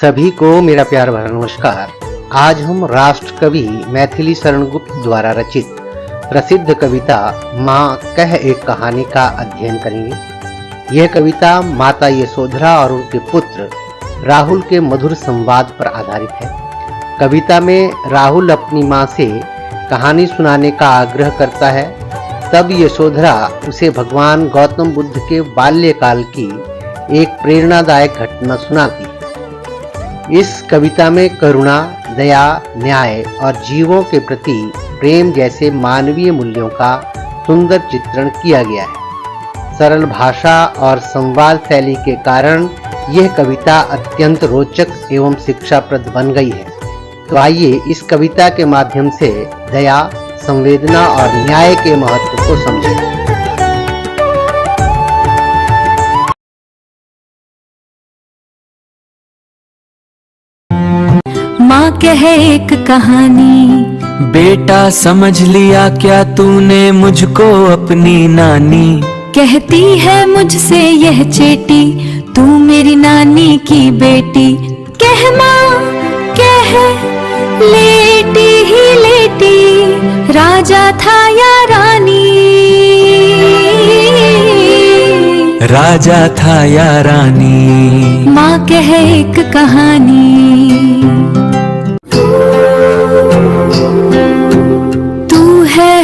सभी को मेरा प्यार भरा नमस्कार। आज हम राष्ट्र कवि मैथिली शरण गुप्त द्वारा रचित प्रसिद्ध कविता माँ कह एक कहानी का अध्ययन करेंगे। यह कविता माता यशोधरा और उनके पुत्र राहुल के मधुर संवाद पर आधारित है। कविता में राहुल अपनी माँ से कहानी सुनाने का आग्रह करता है, तब यशोधरा उसे भगवान गौतम बुद्ध के बाल्यकाल की एक प्रेरणादायक घटना सुनाती है। इस कविता में करुणा, दया, न्याय और जीवों के प्रति प्रेम जैसे मानवीय मूल्यों का सुंदर चित्रण किया गया है। सरल भाषा और संवाद शैली के कारण यह कविता अत्यंत रोचक एवं शिक्षाप्रद बन गई है। तो आइए इस कविता के माध्यम से दया, संवेदना और न्याय के महत्व को समझें। माँ कहे एक कहानी। बेटा समझ लिया क्या तूने मुझको अपनी नानी। कहती है मुझसे यह चेटी, तू मेरी नानी की बेटी। कह माँ कह, लेटी ही लेटी, राजा था या रानी। राजा था या रानी। माँ कहे एक कहानी।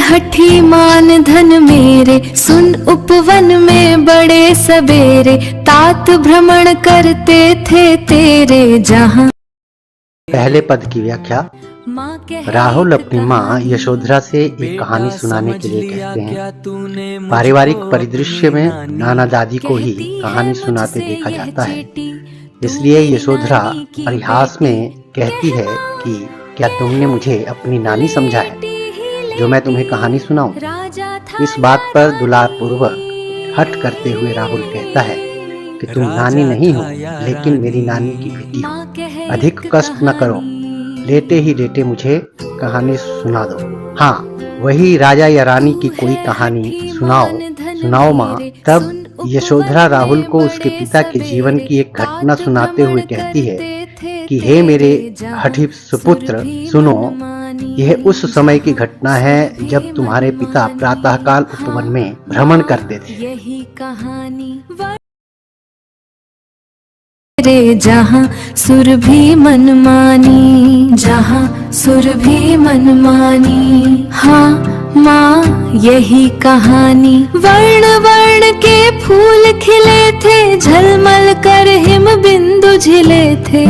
हठी मान धन मेरे, सुन उपवन में बड़े सबेरे, तात भ्रमण करते थे तेरे जहां। पहले पद की व्याख्या। राहुल अपनी माँ यशोधरा से एक कहानी सुनाने के लिए कहते हैं। पारिवारिक परिदृश्य में नाना दादी को ही कहानी सुनाते देखा जाता है, इसलिए यशोधरा परिहास में कहती है कि क्या तुमने मुझे अपनी नानी समझा है जो मैं तुम्हें कहानी सुनाऊं। इस बात पर दुलार पूर्वक हट करते हुए राहुल कहता है कि तुम नानी नहीं हो, लेकिन मेरी नानी की बेटी हो। अधिक कष्ट न करो, लेटे ही लेटे मुझे कहानी सुना दो। हाँ, वही राजा या रानी की कोई कहानी सुनाओ माँ। तब यशोधरा राहुल को उसके पिता के जीवन की एक घटना सुनाते हुए कहती है कि हे मेरे हठी सुपुत्र, सुनो, यह उस समय की घटना है जब तुम्हारे पिता प्रातःकाल उपवन में भ्रमण करते थे। यही कहानी रे जहाँ सुर भी मनमानी, जहाँ सुर भी मनमानी। हाँ माँ यही कहानी। वर्ण वर्ण के फूल खिले थे, झलमल कर हिम बिंदु झिले थे।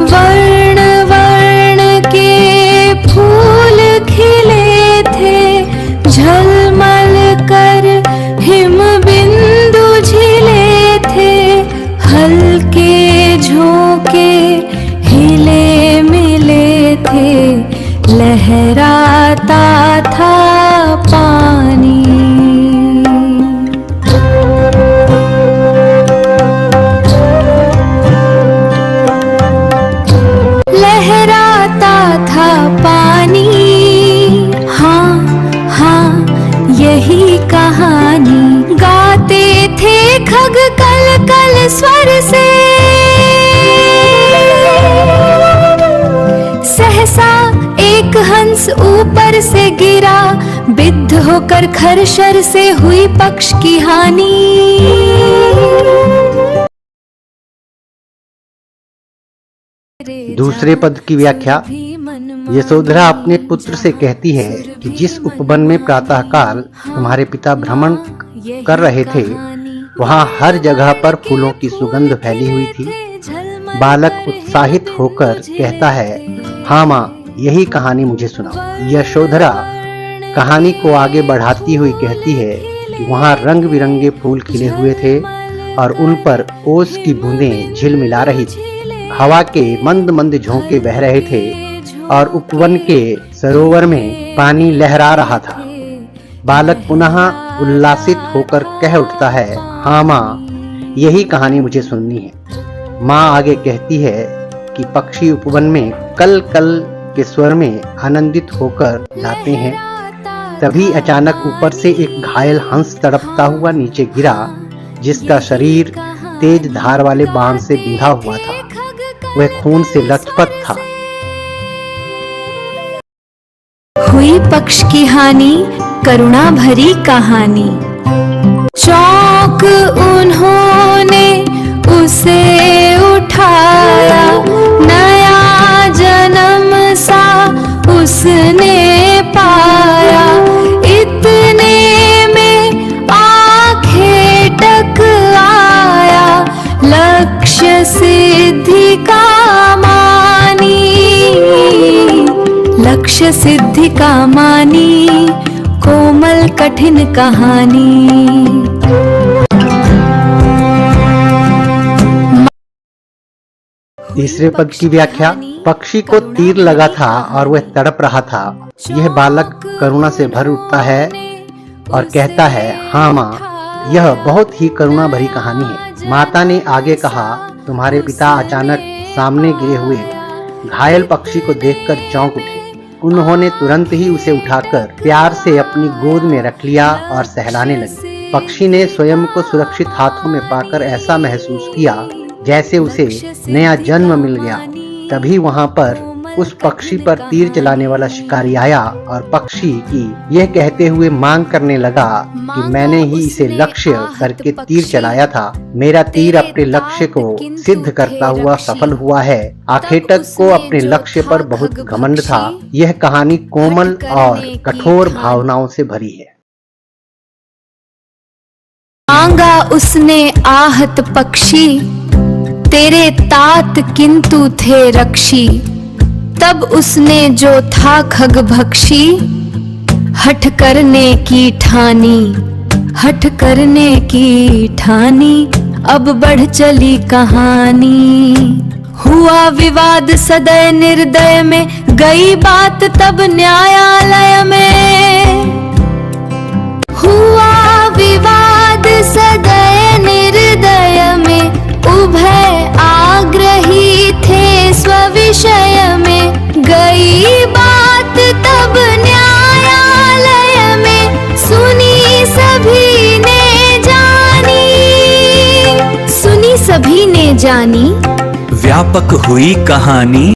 वर्ण वर्ण के फूल खिले थे, झलमल कर हिम बिंदु झिले थे। हल्के झोंके हिले मिले थे, लहराता था पानी। लहराता था पानी। हाँ हाँ यही कहानी। गाते थे खग कल कल स्वर से, सहसा एक हंस ऊपर से गिरा, बिद्ध होकर खरशर से हुई पक्ष की हानि। दूसरे पद की व्याख्या। यशोधरा अपने पुत्र से कहती है कि जिस उपवन में प्रातःकाल तुम्हारे पिता भ्रमण कर रहे थे, वहाँ हर जगह पर फूलों की सुगंध फैली हुई थी। बालक उत्साहित होकर कहता है, हाँ माँ यही कहानी मुझे सुनाओ। यशोधरा कहानी को आगे बढ़ाती हुई कहती है कि वहाँ रंग बिरंगे फूल खिले हुए थे और उन पर ओस की बूंदें झिलमिला रही थी। हवा के मंद मंद झोंके बह रहे थे और उपवन के सरोवर में पानी लहरा रहा था। बालक पुनः उल्लासित होकर कह उठता है, हाँ माँ यही कहानी मुझे सुननी है। माँ आगे कहती है कि पक्षी उपवन में कल कल के स्वर में आनंदित होकर जाते हैं। तभी अचानक ऊपर से एक घायल हंस तड़पता हुआ नीचे गिरा, जिसका शरीर तेज धार वाले बाण से बिंधा हुआ था। वह खून से लथपथ था। हुई पक्ष की हानि, करुणा भरी कहानी। चौंक उन्होंने उसे उठाया, नया जन्म सा उसने पाया। इतने में आंखें टक आया, लक्ष्य सिद्धि का मानी, लक्ष्य सिद्धि का मानी, कोमल कठिन कहानी। तीसरे पद की व्याख्या। पक्षी को तीर लगा था और वह तड़प रहा था। यह बालक करुणा से भर उठता है और कहता है, हाँ माँ, यह बहुत ही करुणा भरी कहानी है। माता ने आगे कहा, तुम्हारे पिता अचानक सामने गिरे हुए घायल पक्षी को देखकर चौंक उठे। उन्होंने तुरंत ही उसे उठाकर प्यार से अपनी गोद में रख लिया और सहलाने लगे। पक्षी ने स्वयं को सुरक्षित हाथों में पाकर ऐसा महसूस किया जैसे उसे नया जन्म मिल गया। तभी वहां पर उस पक्षी पर तीर चलाने वाला शिकारी आया और पक्षी की यह कहते हुए मांग करने लगा कि मैंने ही इसे लक्ष्य करके तीर चलाया था। मेरा तीर अपने लक्ष्य को सिद्ध करता हुआ सफल हुआ है। आखेटक को अपने लक्ष्य पर बहुत घमंड था। यह कहानी कोमल और कठोर भावनाओं से भरी है। मांगा उसने आहत पक्षी, तेरे तात किंतु थे रक्षी। तब उसने जो था खग भक्षी, हठ करने की ठानी, हठ करने की ठानी। अब बढ़ चली कहानी, हुआ विवाद सदय निर्दय में, गई बात तब न्यायालय में। हुआ विवाद सदय निर्दय में, उभय आग्रही थे स्विषय में। गई बात तब न्यायालय में, सुनी सभी ने जानी, सुनी सभी ने जानी। व्यापक हुई कहानी।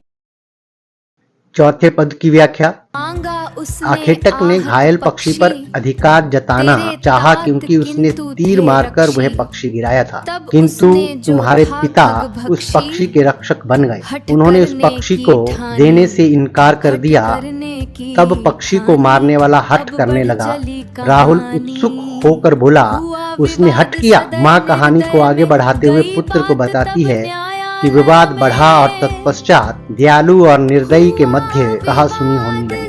चौथे पद की व्याख्या। आखेटक ने घायल पक्षी पर अधिकार जताना चाहा क्योंकि उसने तीर मारकर वह पक्षी गिराया था, किंतु तुम्हारे पिता उस पक्षी के रक्षक बन गए। उन्होंने उस पक्षी को देने से इनकार कर दिया। तब पक्षी को मारने वाला हठ करने लगा। राहुल उत्सुक होकर बोला, उसने हठ किया? माँ कहानी को आगे बढ़ाते हुए पुत्र को बताती है कि विवाद बढ़ा और तत्पश्चात दयालु और निर्दयी के मध्य कहा सुनी होने लगी।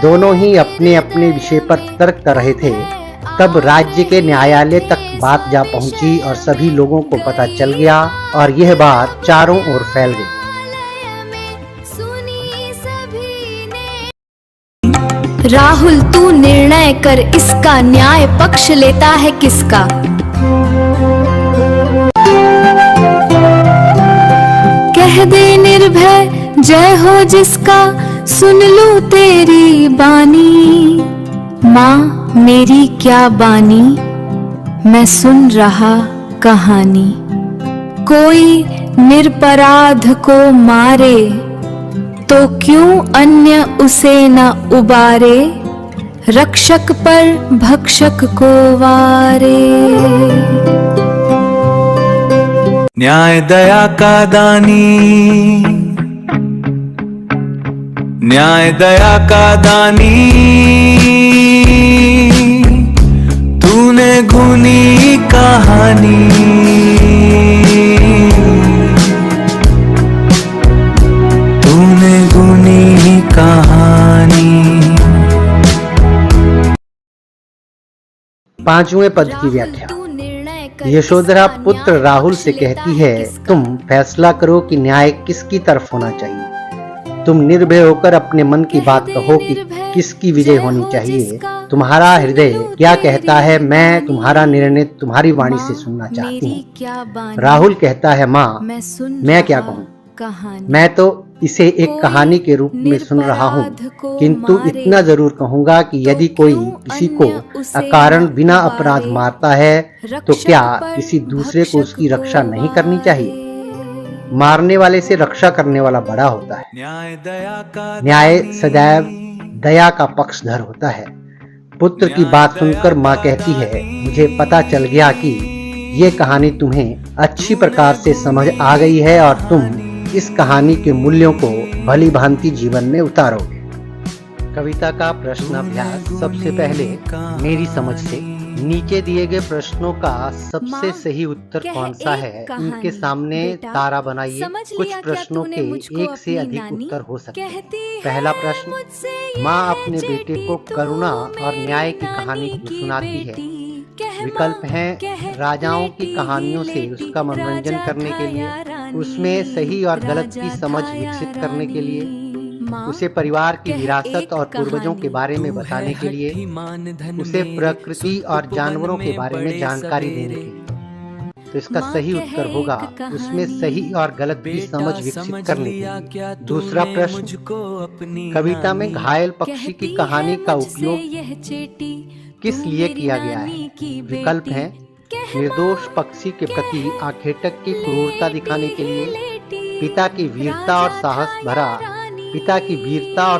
दोनों ही अपने अपने विषय पर तर्क कर रहे थे। तब राज्य के न्यायालय तक बात जा पहुंची और सभी लोगों को पता चल गया और यह बात चारों ओर फैल गई। राहुल तू निर्णय कर, इसका न्याय पक्ष लेता है किसका? कह दे निर्भय जय हो जिसका, सुन लूं तेरी बानी। माँ मेरी क्या बानी, मैं सुन रहा कहानी। कोई निरपराध को मारे, तो क्यों अन्य उसे न उबारे। रक्षक पर भक्षक को वारे। न्याय दया का दानी, न्याय दया का दानी। तूने गुनी कहानी, तूने गुनी कहानी। पांचवें पद की व्याख्या। यशोधरा पुत्र राहुल से कहती है, तुम फैसला करो कि न्याय किसकी तरफ होना चाहिए। तुम निर्भय होकर अपने मन की बात कहो कि किसकी विजय होनी चाहिए। तुम्हारा हृदय क्या कहता है, मैं तुम्हारा निर्णय तुम्हारी वाणी से सुनना चाहती हूँ। राहुल कहता है, माँ मैं क्या कहूँ, मैं तो इसे एक कहानी के रूप में सुन रहा हूँ, किंतु इतना जरूर कहूंगा कि यदि कोई किसी को अकारण बिना अपराध मारता है तो क्या किसी दूसरे को उसकी रक्षा नहीं करनी चाहिए? मारने वाले से रक्षा करने वाला बड़ा होता है। न्याय सदैव दया का पक्षधर होता है। पुत्र की बात सुनकर माँ कहती है, मुझे पता चल गया कि ये कहानी तुम्हें अच्छी प्रकार से समझ आ गई है और तुम इस कहानी के मूल्यों को भली भांति जीवन में उतारोगे। कविता का प्रश्न अभ्यास। सबसे पहले मेरी समझ से नीचे दिए गए प्रश्नों का सबसे सही उत्तर कौन सा है, उनके सामने तारा बनाइए। कुछ प्रश्नों के एक से अधिक उत्तर हो सकते हैं। पहला प्रश्न, माँ अपने बेटे को करुणा और न्याय की कहानी क्यों सुनाती है? विकल्प हैं, राजाओं की कहानियों से उसका मनोरंजन करने के लिए, उसमें सही और गलत की समझ विकसित करने के लिए, उसे परिवार की विरासत और पूर्वजों के बारे में बताने के लिए, उसे प्रकृति और जानवरों के बारे में जानकारी देने के लिए। तो इसका सही उत्तर होगा उसमें सही और गलत की समझ विकसित करने के लिए। दूसरा प्रश्न, कविता में घायल पक्षी की कहानी का उपयोग किस लिए किया गया है? विकल्प हैं, निर्दोष पक्षी के प्रति आखेटक की क्रूरता दिखाने के लिए, पिता की वीरता और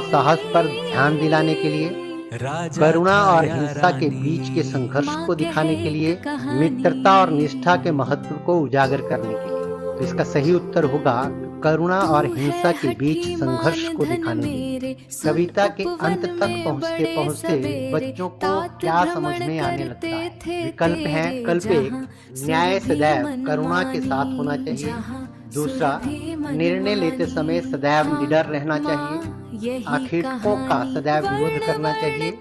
साहस पर ध्यान दिलाने के लिए, करुणा और हिंसा के बीच के संघर्ष को दिखाने के लिए, मित्रता और निष्ठा के महत्व को उजागर करने के लिए। तो इसका सही उत्तर होगा करुणा और हिंसा के बीच संघर्ष को दिखाने के लिए। कविता के अंत तक पहुँचते पहुँचते बच्चों को क्या समझ में आने लगता है? विकल्प हैं, विकल्प एक, न्याय सदैव करुणा के साथ होना चाहिए। दूसरा, निर्णय लेते समय सदैव निडर रहना चाहिए। आखेटकों का सदैव विरोध करना चाहिए।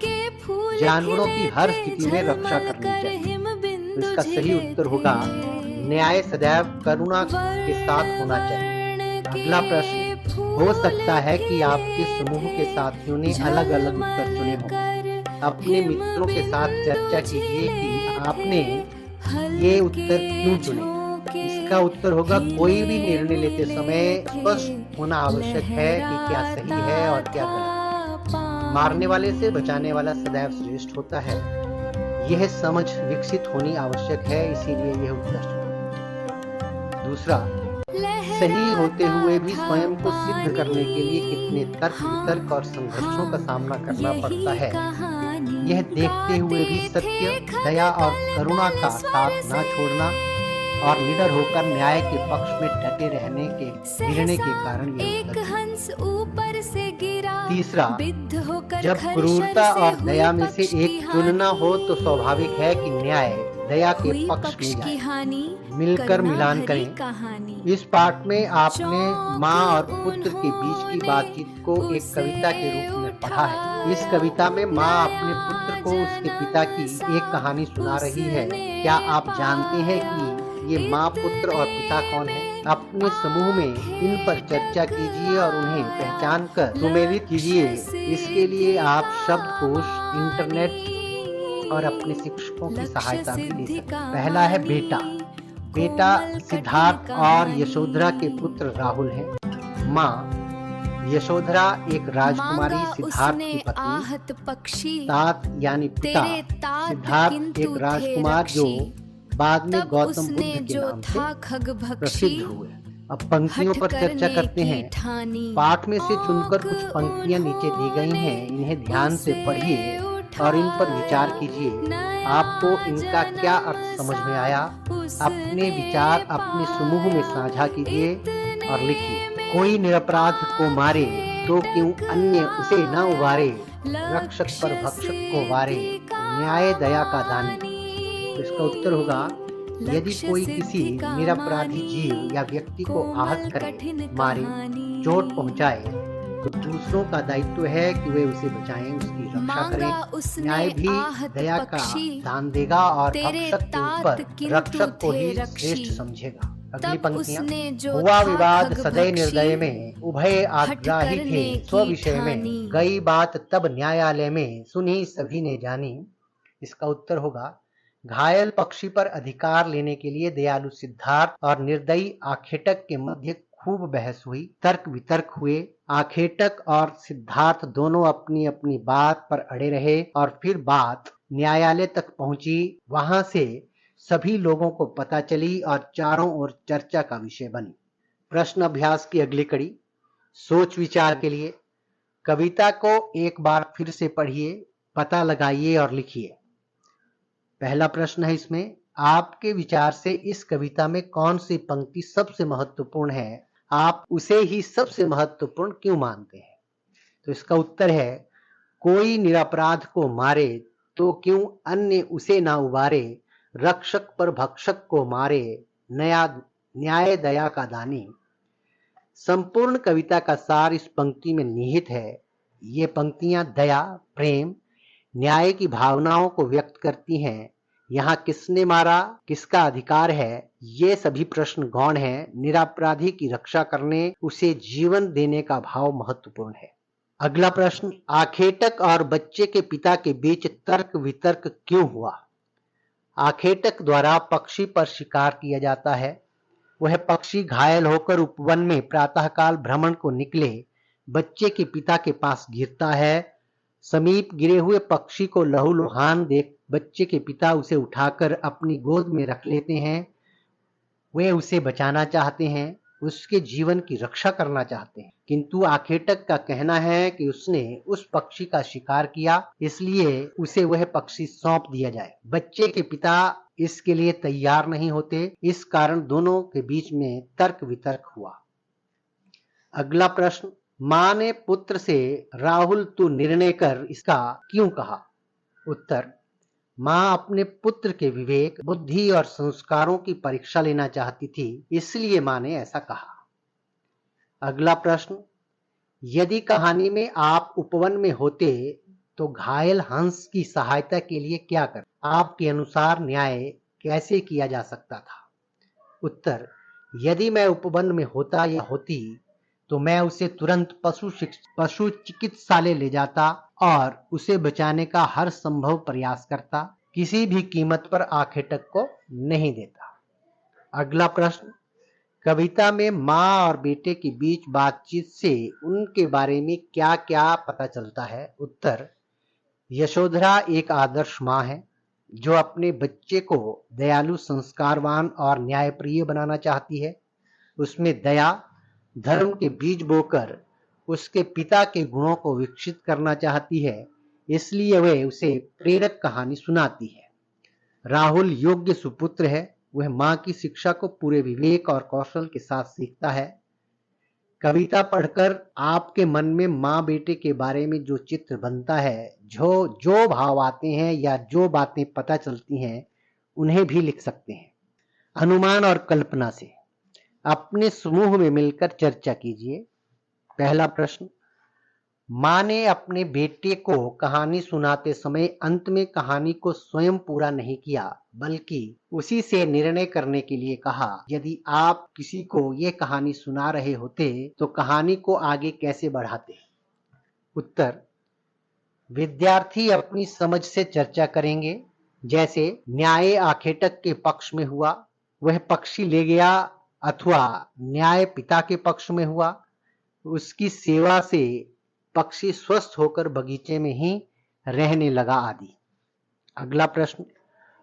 जानवरों की हर स्थिति में रक्षा करनी चाहिए। तो इसका सही उत्तर होगा न्याय सदैव करुणा के साथ होना चाहिए। अगला प्रश्न, हो सकता है कि आपके समूह के साथियों ने अलग अलग उत्तर चुने हों। अपने मित्रों के साथ चर्चा कीजिए कि आपने ये उत्तर क्यों चुने। इसका उत्तर होगा, कोई भी निर्णय लेते समय स्पष्ट होना आवश्यक है कि क्या सही है और क्या गलत। मारने वाले से बचाने वाला सदैव श्रेष्ठ होता है। यह समझ विकसित होनी आवश्यक है, इसीलिए यह उत्तर चुना। दूसरा, सही होते हुए भी स्वयं को सिद्ध करने के लिए कितने तर्क वितर्क और संघर्षों का सामना करना पड़ता है। यह देखते हुए भी सत्य, दया और करुणा का साथ न छोड़ना और निडर होकर न्याय के पक्ष में डटे रहने के गिरने के कारण तीसरा, जब क्रूरता और दया में से एक चुनना हो तो स्वाभाविक है कि न्याय दया के पक्ष में जाए। मिलकर मिलान करें। इस पाठ में आपने माँ और पुत्र के बीच की बातचीत को एक कविता के रूप में पढ़ा है। इस कविता में माँ अपने पुत्र को उसके पिता की एक कहानी सुना रही है। क्या आप जानते हैं कि ये माँ, पुत्र और पिता कौन है? अपने समूह में इन पर चर्चा कीजिए और उन्हें पहचान कर सुमेलित कीजिए। इसके लिए आप शब्दकोश, इंटरनेट और अपने शिक्षकों की सहायता भी ले सकते हैं। पहला है बेटा। बेटा सिद्धार्थ और यशोधरा के पुत्र राहुल है। माँ यशोधरा एक राजकुमारी सिद्धार्थ की पत्नी। तात यानी पिता सिद्धार्थ एक राजकुमार जो बाद में गौतम बुद्ध के नाम से प्रसिद्ध हुए। अब पंक्तियों पर चर्चा करते हैं। पाठ में से चुनकर कुछ पंक्तियां नीचे दी गई हैं, इन्हें ध्यान से पढ़िए और इन पर विचार कीजिए। आपको इनका क्या अर्थ समझ में आया? अपने विचार अपने समूह में साझा कीजिए और लिखिए। कोई निरपराध को मारे तो क्यों अन्य उसे न उबारे, रक्षक पर भक्षक को वारे, न्याय दया का दानी। तो इसका उत्तर होगा, यदि कोई किसी निरपराधी जीव या व्यक्ति को आहत करे, मारे, चोट पहुंचाए तो दूसरों का दायित्व है कि वे उसे बचाएं, उसकी रक्षा करें। न्याय भी दया का दान देगा और भक्षक के ऊपर रक्षक को ही श्रेष्ठ समझेगा। अगली पंक्तियां, हुआ विवाद सदै निर्दय में, उभय आग्राही थे स्व विषय में, गई बात तब न्यायालय में, सुनी सभी ने जानी। इसका उत्तर होगा, घायल पक्षी पर अधिकार लेने के लिए दयालु सिद्धार्थ और निर्दयी आखेटक के मध्य खूब बहस हुई, तर्क वितर्क हुए। आखेटक और सिद्धार्थ दोनों अपनी अपनी बात पर अड़े रहे और फिर बात न्यायालय तक पहुंची। वहां से सभी लोगों को पता चली और चारों ओर चर्चा का विषय बनी। प्रश्न अभ्यास की अगली कड़ी सोच विचार के लिए। कविता को एक बार फिर से पढ़िए, पता लगाइए और लिखिए। पहला प्रश्न है इसमें, आपके विचार से इस कविता में कौन सी पंक्ति सबसे महत्वपूर्ण है? आप उसे ही सबसे महत्वपूर्ण क्यों मानते हैं? तो इसका उत्तर है, कोई निरपराध को मारे तो क्यों अन्य उसे ना उबारे, रक्षक पर भक्षक को मारे, न्याय दया का दानी। संपूर्ण कविता का सार इस पंक्ति में निहित है। ये पंक्तियां दया, प्रेम, न्याय की भावनाओं को व्यक्त करती हैं। यहाँ किसने मारा, किसका अधिकार है, ये सभी प्रश्न गौण हैं। निरपराधी की रक्षा करने, उसे जीवन देने का भाव महत्वपूर्ण है। अगला प्रश्न, आखेटक और बच्चे के पिता के बीच तर्क वितर्क क्यों हुआ? आखेटक द्वारा पक्षी पर शिकार किया जाता है। वह पक्षी घायल होकर उपवन में प्रातःकाल भ्रमण को निकले बच्चे के पिता के पास गिरता है। समीप गिरे हुए पक्षी को लहूलुहान देख बच्चे के पिता उसे उठाकर अपनी गोद में रख लेते हैं। वे उसे बचाना चाहते हैं, उसके जीवन की रक्षा करना चाहते हैं, किंतु आखेटक का कहना है कि उसने उस पक्षी का शिकार किया, इसलिए उसे वह पक्षी सौंप दिया जाए। बच्चे के पिता इसके लिए तैयार नहीं होते, इस कारण दोनों के बीच में तर्क वितर्क हुआ। अगला प्रश्न, मां ने पुत्र से राहुल तू निर्णय कर इसका क्यों कहा? उत्तर, मां अपने पुत्र के विवेक, बुद्धि और संस्कारों की परीक्षा लेना चाहती थी, इसलिए मां ने ऐसा कहा। अगला प्रश्न, यदि कहानी में आप उपवन में होते तो घायल हंस की सहायता के लिए क्या कर? आपके अनुसार न्याय कैसे किया जा सकता था? उत्तर, यदि मैं उपवन में होता या होती तो मैं उसे तुरंत पशु चिकित्सालय ले जाता और उसे बचाने का हर संभव प्रयास करता, किसी भी कीमत पर आखेटक को नहीं देता। अगला प्रश्न, कविता में माँ और बेटे के बीच बातचीत से उनके बारे में क्या क्या पता चलता है? उत्तर, यशोधरा एक आदर्श माँ है जो अपने बच्चे को दयालु, संस्कारवान और न्यायप्रिय बनाना चाहती है। उसमें दया, धर्म के बीज बोकर उसके पिता के गुणों को विकसित करना चाहती है, इसलिए वह उसे प्रेरक कहानी सुनाती है। राहुल योग्य सुपुत्र है, वह मां की शिक्षा को पूरे विवेक और कौशल के साथ सीखता है। कविता पढ़कर आपके मन में मां बेटे के बारे में जो चित्र बनता है, जो भाव आते हैं या जो बातें पता चलती हैं, उन्हें भी लिख सकते हैं। अनुमान और कल्पना से अपने समूह में मिलकर चर्चा कीजिए। पहला प्रश्न, मां ने अपने बेटे को कहानी सुनाते समय अंत में कहानी को स्वयं पूरा नहीं किया, बल्कि उसी से निर्णय करने के लिए कहा। यदि आप किसी को ये कहानी सुना रहे होते तो कहानी को आगे कैसे बढ़ाते? उत्तर, विद्यार्थी अपनी समझ से चर्चा करेंगे। जैसे न्याय आखेटक के पक्ष में हुआ, वह पक्षी ले गया, अथवा न्याय पिता के पक्ष में हुआ, उसकी सेवा से पक्षी स्वस्थ होकर बगीचे में ही रहने लगा आदि। अगला प्रश्न,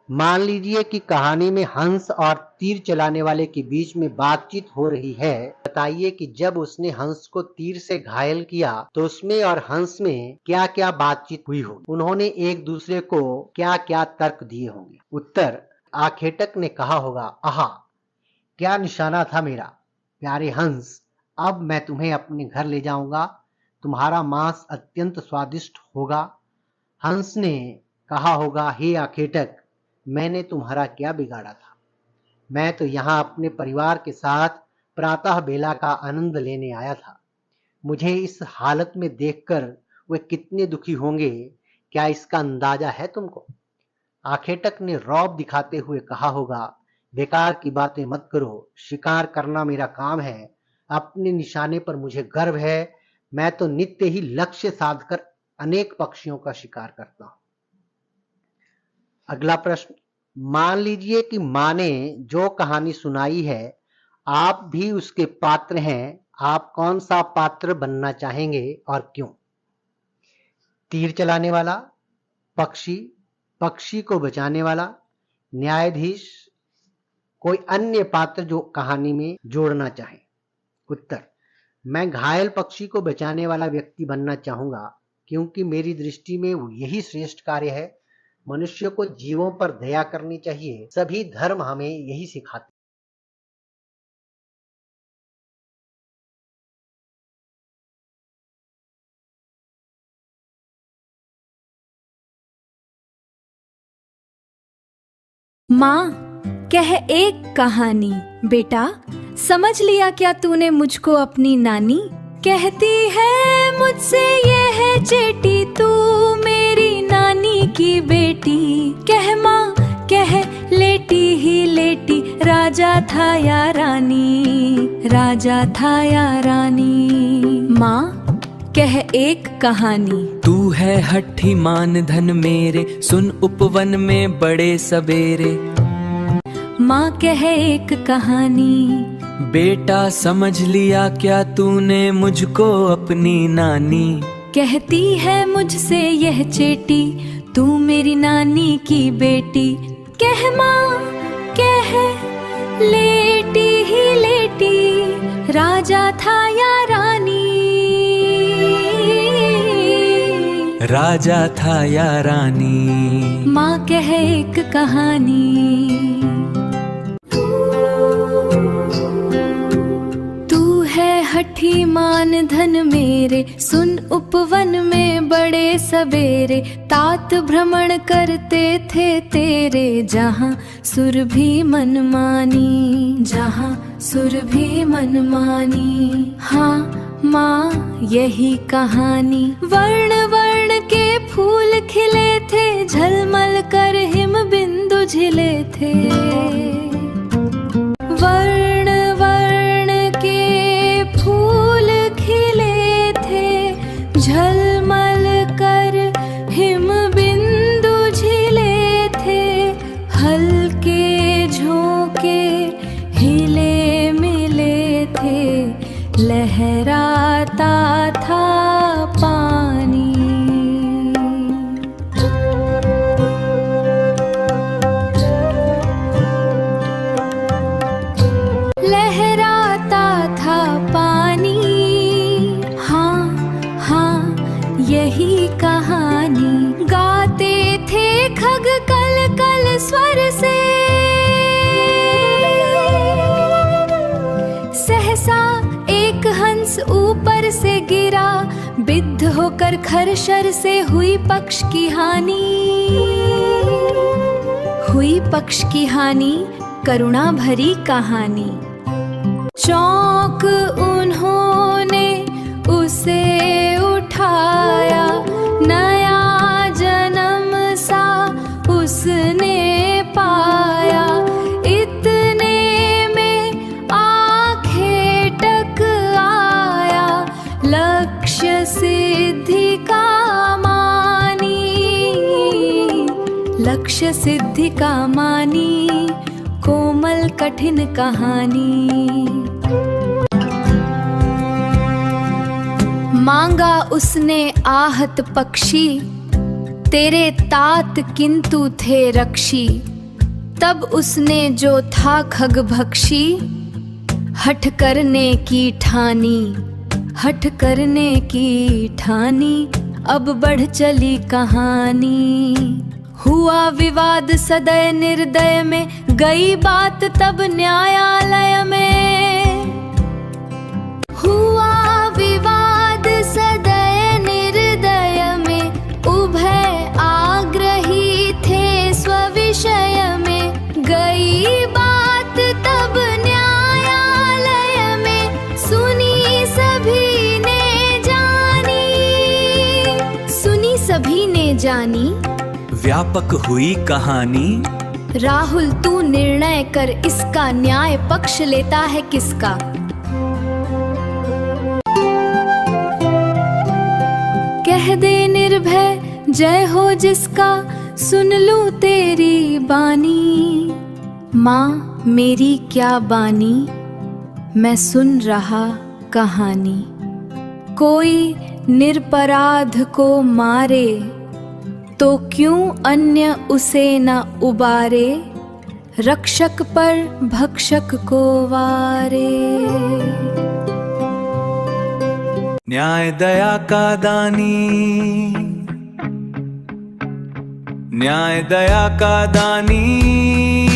मान लीजिए कि कहानी में हंस और तीर चलाने वाले के बीच में बातचीत हो रही है। बताइए कि जब उसने हंस को तीर से घायल किया तो उसमें और हंस में क्या क्या बातचीत हुई होगी? उन्होंने एक दूसरे को क्या क्या तर्क दिए होंगे? उत्तर, आखेटक ने कहा होगा, आहा क्या निशाना था मेरा प्यारे हंस, अब मैं तुम्हें अपने घर ले जाऊंगा, तुम्हारा मांस अत्यंत स्वादिष्ट होगा। हंस ने कहा होगा, हे आखेटक, मैंने तुम्हारा क्या बिगाड़ा था? मैं तो यहाँ अपने परिवार के साथ प्रातः बेला का आनंद लेने आया था। मुझे इस हालत में देखकर वे कितने दुखी होंगे, क्या इसका अंदाजा है तुमको? आखेटक ने रौब दिखाते हुए कहा होगा, बेकार की बातें मत करो, शिकार करना मेरा काम है, अपने निशाने पर मुझे गर्व है, मैं तो नित्य ही लक्ष्य साधकर अनेक पक्षियों का शिकार करता हूं। अगला प्रश्न, मान लीजिए कि मां ने जो कहानी सुनाई है आप भी उसके पात्र हैं। आप कौन सा पात्र बनना चाहेंगे और क्यों? तीर चलाने वाला, पक्षी, पक्षी को बचाने वाला, न्यायाधीश, कोई अन्य पात्र जो कहानी में जोड़ना चाहे। उत्तर, मैं घायल पक्षी को बचाने वाला व्यक्ति बनना चाहूंगा, क्योंकि मेरी दृष्टि में यही श्रेष्ठ कार्य है। मनुष्य को जीवों पर दया करनी चाहिए। सभी धर्म हमें यही सिखाते। माँ कह एक कहानी, बेटा समझ लिया क्या तूने मुझको अपनी नानी? कहती है मुझसे ये है चेटी, तू मेरी नानी की बेटी। कह माँ कह लेटी ही लेटी, राजा था या रानी, राजा था या रानी। माँ कह एक कहानी। तू है हठी मान धन मेरे, सुन उपवन में बड़े सबेरे। माँ कह एक कहानी। बेटा समझ लिया क्या तूने मुझको अपनी नानी? कहती है मुझसे यह चेटी, तू मेरी नानी की बेटी। कह माँ कह लेटी ही लेटी, राजा था या रानी, राजा था या रानी। माँ कह एक कहानी। तू है हठी मान धन मेरे, सुन उपवन में बड़े सबेरे। तात भ्रमण करते थे तेरे, जहाँ सुर भी मनमानी, जहाँ सुर भी मनमानी। हाँ माँ यही कहानी। वर्ण वर्ण के फूल खिले थे, झलमल कर हिम बिंदु झिले थे। वर्ण वर्ण के फूल खिले थे, झलमल कर हिम बिंदु झिले थे। हल्के झोंके हिले मिले थे, लहराता था पानी। लहराता था पानी। हाँ हाँ यही कहानी। गाते थे खग कल कल स्वर से, सहसा एक हंस ऊपर से गिरा, बिद्ध होकर खरशर से हुई पक्ष की हानि। हुई पक्ष की हानि, करुणा भरी कहानी। चौंक उन्होंने उसे उठाया, नया जन्म सा उसने पाया। इतने में आंखें टक आया, लक्ष्य सिद्धि का मानी, लक्ष्य सिद्धि का मानी। कोमल कठिन कहानी। मांगा उसने आहत पक्षी, तेरे तात किंतु थे रक्षी। तब उसने जो था खग भक्षी, हठ करने की ठानी, हठ करने की ठानी। अब बढ़ चली कहानी। हुआ विवाद सदय निर्दय में, गई बात तब न्यायालय में। हुआ विवाद सदय निर्दय में, उभय आग्रही थे स्विषय में। गई बात तब न्यायालय में, सुनी सभी ने जानी, सुनी सभी ने जानी। व्यापक हुई कहानी। राहुल तू निर्णय कर इसका, न्याय पक्ष लेता है किसका? कह दे निर्भय जय हो जिसका, सुन लूं तेरी बानी। माँ मेरी क्या बानी, मैं सुन रहा कहानी। कोई निरपराध को मारे तो क्यों अन्य उसे न उबारे, रक्षक पर भक्षक को वारे। न्याय दया का दानी, न्याय दया का दानी,